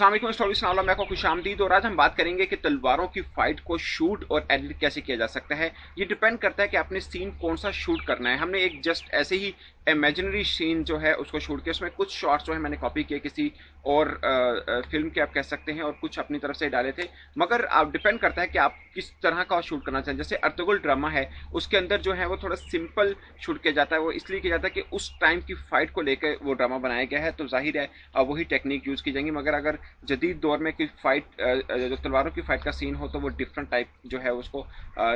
अस्सलाम वालेकुम स्टोरीज नाला मैं को खुशामदीद। और आज हम बात करेंगे कि तलवारों की फाइट को शूट और एडिट कैसे किया जा सकता है। ये डिपेंड करता है कि आपने सीन कौन सा शूट करना है। हमने एक जस्ट ऐसे ही इमेजिनरी सीन जो है उसको शूट किया, उसमें कुछ शॉट्स जो है मैंने कॉपी किए किसी और फिल्म के आप कह सकते हैं, और कुछ अपनी तरफ से डाले थे। मगर आप डिपेंड करता है कि आप किस तरह का शूट करना चाहें। जैसे अर्तुगरुल ड्रामा है, उसके अंदर जो है वो थोड़ा सिंपल शूट किया जाता है। वो इसलिए किया जाता है कि उस टाइम की फाइट को लेकर वो ड्रामा बनाया गया है, तो जाहिर है वही टेक्निक यूज़ की जाएंगी। मगर अगर जदीद दौर में कोई फाइट जो तलवारों की फाइट का सीन हो तो वो डिफरेंट टाइप जो है उसको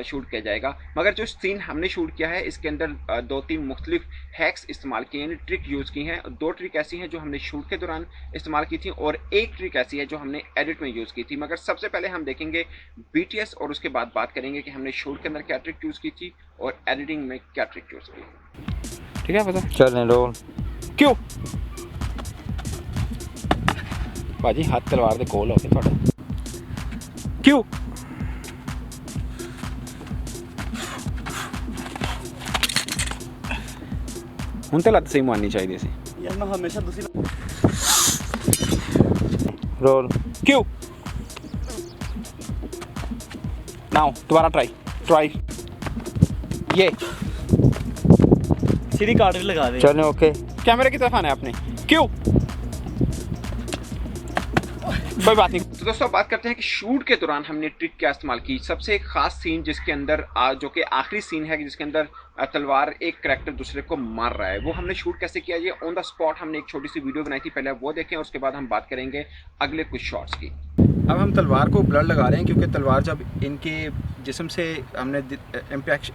शूट किया जाएगा। मगर जो सीन हमने शूट किया है इसके अंदर दो तीन मुख्तलिफ हैक्स इस्तेमाल किए हैं, ट्रिक यूज़ की हैं। दो ट्रिक ऐसी हैं जो हमने शूट के दौरान इस्तेमाल की थी और एक ट्रिक ऐसी है जो हमने एडिट में यूज़ की थी। मगर सबसे पहले हम देखेंगे BTS और उसके बाद बात करेंगे कि हमने शूट के अंदर क्या ट्रिक यूज़ की थी और एडिटिंग में क्या ट्रिक यूज़ की। ठीक है पता चलें रोल क्यों भाजी हाथ तलवार दे कोल हो गए थोड़ा क्यों ਹੁਣ ਤੇ ਲੱਤ ਸਹੀ ਮਾਰਨੀ ਚਾਹੀਦੀ ਸੀ ਯਾਰ ਮੈਂ ਹਮੇਸ਼ਾ ਤੁਸੀਂ रोल क्यों नाउ दोबारा ट्राई ये सीधी कार्ड भी लगा दे। चलें ओके कैमरे की तरफ आना है आपने क्यों। कोई बात नहीं। तो दोस्तों बात करते हैं कि शूट के दौरान हमने ट्रिक क्या इस्तेमाल की। सबसे एक खास सीन जिसके अंदर जो कि आखिरी सीन है जिसके अंदर तलवार एक करैक्टर दूसरे को मार रहा है, वो हमने शूट कैसे किया। ये ऑन द स्पॉट हमने एक छोटी सी वीडियो बनाई थी, पहले वो देखें और उसके बाद हम बात करेंगे अगले कुछ शॉट्स की। अब हम तलवार को ब्लर लगा रहे हैं क्योंकि तलवार जब इनके जिस्म से हमने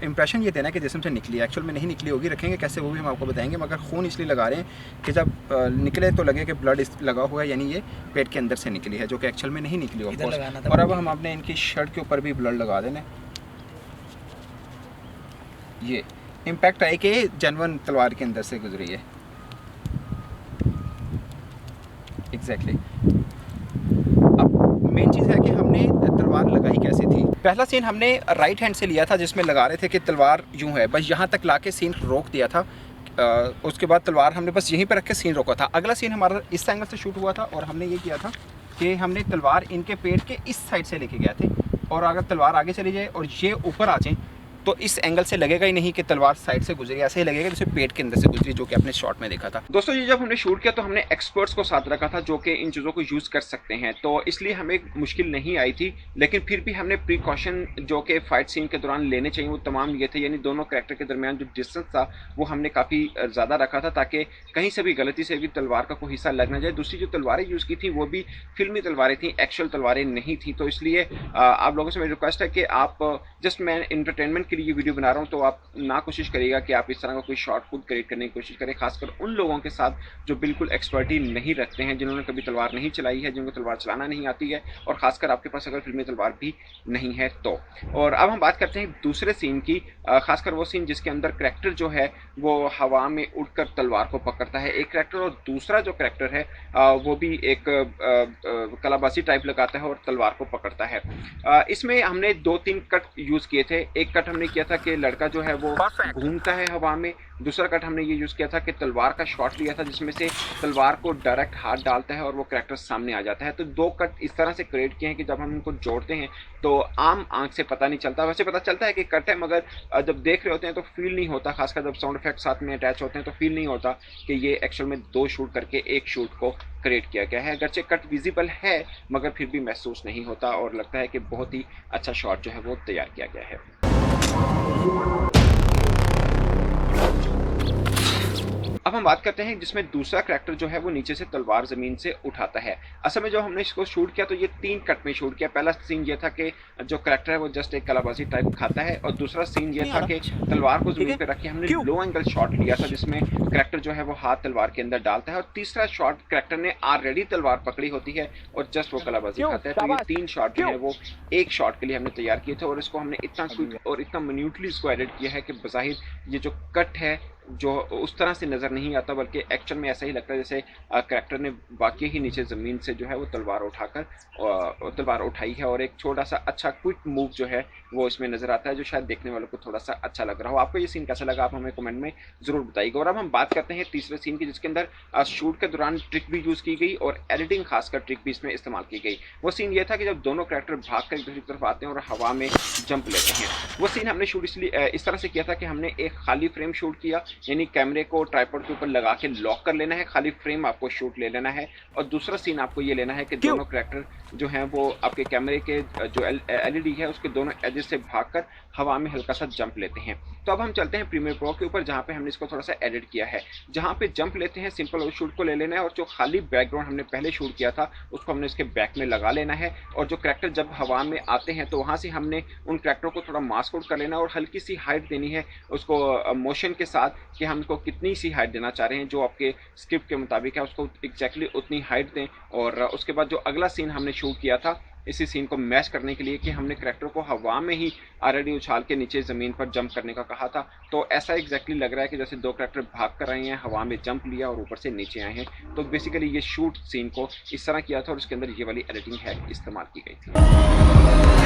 इम्प्रेशन ये देना है कि जिस्म से निकली, एक्चुअल में नहीं निकली होगी। रखेंगे कैसे वो भी हम आपको बताएंगे, मगर खून इसलिए लगा रहे हैं कि जब निकले तो लगे कि ब्लड लगा हुआ है, यानी ये पेट के अंदर से निकली है, जो कि एक्चुअल में नहीं निकली होगी। और अब हम अपने इनकी शर्ट के ऊपर भी ब्लड लगा देना। ये इम्पैक्ट आए कि जनवन तलवार के अंदर से गुजरी है। एग्जैक्टली। अब मेन चीज़ है कि हमने तलवार लगाई कैसे थी। पहला सीन हमने राइट हैंड से लिया था जिसमें लगा रहे थे कि तलवार यूं है, बस यहाँ तक लाके सीन रोक दिया था। उसके बाद तलवार हमने बस यहीं पर रख के सीन रोका था। अगला सीन हमारा इस एंगल से शूट हुआ था और हमने ये किया था कि हमने तलवार इनके पेट के इस साइड से लेके गए थे, और अगर तलवार आगे चली जाए और ये ऊपर आ जाए तो इस एंगल से लगेगा ही नहीं कि तलवार साइड से गुजरी, ऐसे ही लगेगा जैसे पेट के अंदर से गुजरी, जो कि आपने शॉट में देखा था। दोस्तों ये जब हमने शूट किया तो हमने एक्सपर्ट्स को साथ रखा था जो कि इन चीज़ों को यूज़ कर सकते हैं, तो इसलिए हमें मुश्किल नहीं आई थी। लेकिन फिर भी हमने प्रिकॉशन जो कि फाइट सीन के दौरान लेने चाहिए वो तमाम ये थे, यानी दोनों कैरेक्टर के दरमियान जो डिस्टेंस था वो हमने काफ़ी ज़्यादा रखा था ताकि कहीं से भी गलती से भी तलवार का कोई हिस्सा लग ना जाए। दूसरी जो तलवारें यूज़ की थी वो भी फिल्मी तलवारें थी, एक्चुअल तलवारें नहीं थी। तो इसलिए आप लोगों से मेरी रिक्वेस्ट है कि आप जस्ट मैं इंटरटेनमेंट के लिए ये वीडियो बना रहा हूँ, तो आप ना कोशिश करिएगा कि आप इस तरह का कोई शॉर्ट खुद क्रिएट करने की कोशिश करें, खासकर उन लोगों के साथ जो बिल्कुल एक्सपर्टी नहीं रखते हैं, जिन्होंने कभी तलवार नहीं चलाई है, जिनको तलवार चलाना नहीं आती है, और खासकर आपके पास अगर फिल्मी तलवार भी नहीं है तो। और अब हम बात करते हैं दूसरे सीन की, खासकर वो सीन जिसके अंदर करैक्टर जो है वो हवा में उड़कर तलवार को पकड़ता है एक करैक्टर, और दूसरा जो करैक्टर है वो भी एक कलाबाजी टाइप लगाता है और तलवार को पकड़ता है। इसमें हमने 2-3 कट यूज़ किए थे। एक कट हमने किया था कि लड़का जो है वो घूमता है हवा में, दूसरा कट हमने ये यूज़ किया था कि तलवार का शॉट लिया था जिसमें से तलवार को डायरेक्ट हाथ डालता है और वो करैक्टर सामने आ जाता है। तो 2 कट इस तरह से क्रिएट किए हैं कि जब हम इनको जोड़ते हैं तो आम आंख से पता नहीं चलता। वैसे पता चलता है कि कट है, मगर जब देख रहे होते हैं तो फील नहीं होता, खासकर जब साउंड इफेक्ट साथ में अटैच होते हैं तो फील नहीं होता कि ये एक्चुअल में 2 शूट करके एक शूट को क्रिएट किया गया है। अगरचे कट विजिबल है मगर फिर भी महसूस नहीं होता और लगता है कि बहुत ही अच्छा शॉट जो है वो तैयार किया गया है। अब हम बात करते हैं जिसमें दूसरा करैक्टर जो है वो नीचे से तलवार ज़मीन से उठाता है। असल में जब हमने इसको शूट किया तो ये 3 कट में शूट किया। पहला सीन ये था कि जो करैक्टर है वो जस्ट एक कलाबाजी टाइप खाता है, और दूसरा सीन ये था कि तलवार को ज़मीन पे रख के हमने लो एंगल शॉट लिया था जिसमें करैक्टर जो है वो हाथ तलवार के अंदर डालता है, और तीसरा शॉट करैक्टर ने ऑलरेडी तलवार पकड़ी होती है और जस्ट वो कलाबाजी खाता है। तो ये 3 शॉट जो है वो एक शॉट के लिए हमने तैयार किए थे, और इसको हमने इतना क्विक और इतना मिन्यूटली इसको एडिट किया है कि बज़ाहिर ये जो कट है जो उस तरह से नज़र नहीं आता, बल्कि एक्चुअल में ऐसा ही लगता है जैसे कैरेक्टर ने वाकई ही नीचे ज़मीन से जो है वो तलवार उठाकर तलवार उठाई है, और एक छोटा सा अच्छा क्विक मूव जो है वो इसमें नज़र आता है, जो शायद देखने वालों को थोड़ा सा अच्छा लग रहा हो। आपको ये सीन कैसा लगा आप हमें कमेंट में ज़रूर बताइएगा। और अब हम बात करते हैं तीसरे सीन की, जिसके अंदर शूट के दौरान ट्रिक भी यूज़ की गई और एडिटिंग खासकर ट्रिक भी इसमें इस्तेमाल की गई। वो सीन ये था कि जब दोनों कैरेक्टर भाग कर एक दूसरी तरफ आते हैं और हवा में जंप लेते हैं। वो सीन हमने शूट इसलिए इस तरह से किया था कि हमने एक खाली फ्रेम शूट किया, यानी कैमरे को ट्राइपॉड के ऊपर लगा के लॉक कर लेना है, खाली फ्रेम आपको शूट ले लेना है। और दूसरा सीन आपको ये लेना है कि दोनों कैरेक्टर जो हैं वो आपके कैमरे के जो एलईडी है उसके दोनों एजेस से भागकर हवा में हल्का सा जंप लेते हैं। तो अब हम चलते हैं प्रीमियर प्रो के ऊपर, जहाँ पे हमने इसको थोड़ा सा एडिट किया है। जहाँ पे जंप लेते हैं सिंपल उस शूट को ले लेना है, और जो खाली बैकग्राउंड हमने पहले शूट किया था उसको हमने इसके बैक में लगा लेना है। और जो कैरेक्टर जब हवा में आते हैं तो वहाँ से हमने उन कैरेक्टरों को थोड़ा मास्क आउट कर लेना है और हल्की सी हाइट देनी है उसको मोशन के साथ, कि हमको कितनी सी हाइट देना चाह रहे हैं, जो आपके स्क्रिप्ट के मुताबिक है उसको एग्जैक्टली उतनी हाइट दें। और उसके बाद जो अगला सीन हमने शूट किया था इसी सीन को मैच करने के लिए, कि हमने कैरेक्टर को हवा में ही ऑलरेडी उछाल के नीचे ज़मीन पर जंप करने का कहा था, तो ऐसा एग्जैक्टली लग रहा है कि जैसे दो कैरेक्टर भाग कर आए हैं, हवा में जंप लिया और ऊपर से नीचे आए हैं। तो बेसिकली ये शूट सीन को इस तरह किया था और उसके अंदर ये वाली एडिटिंग हैक इस्तेमाल की गई थी।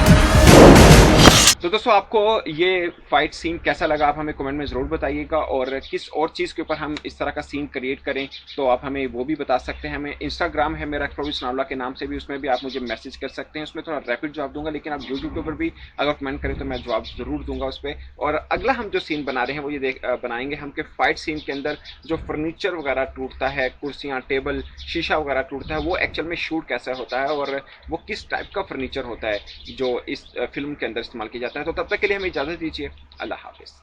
तो दोस्तों आपको ये फाइट सीन कैसा लगा आप हमें कमेंट में ज़रूर बताइएगा, और किस और चीज़ के ऊपर हम इस तरह का सीन क्रिएट करें तो आप हमें वो भी बता सकते हैं। हमें इंस्टाग्राम है मेरा एक्सप्लोर विद सनाउल्लाह के नाम से भी, उसमें भी आप मुझे मैसेज कर सकते हैं। उसमें थोड़ा रैपिड जवाब दूंगा, लेकिन आप यूट्यूब के ऊपर भी अगर कमेंट करें तो मैं जवाब ज़रूर दूंगा उस पर। और अगला हम जो सीन बना रहे हैं वो ये बनाएंगे हम कि फाइट सीन के अंदर जो फर्नीचर वगैरह टूटता है, कुर्सियाँ, टेबल, शीशा वगैरह टूटता है, वो एक्चुअल में शूट कैसा होता है और वो किस टाइप का फर्नीचर होता है जो इस फिल्म के अंदर इस्तेमाल किया जाता है। तो तब तक के लिए हमें इजाज़त दीजिए। अल्लाह हाफिज़।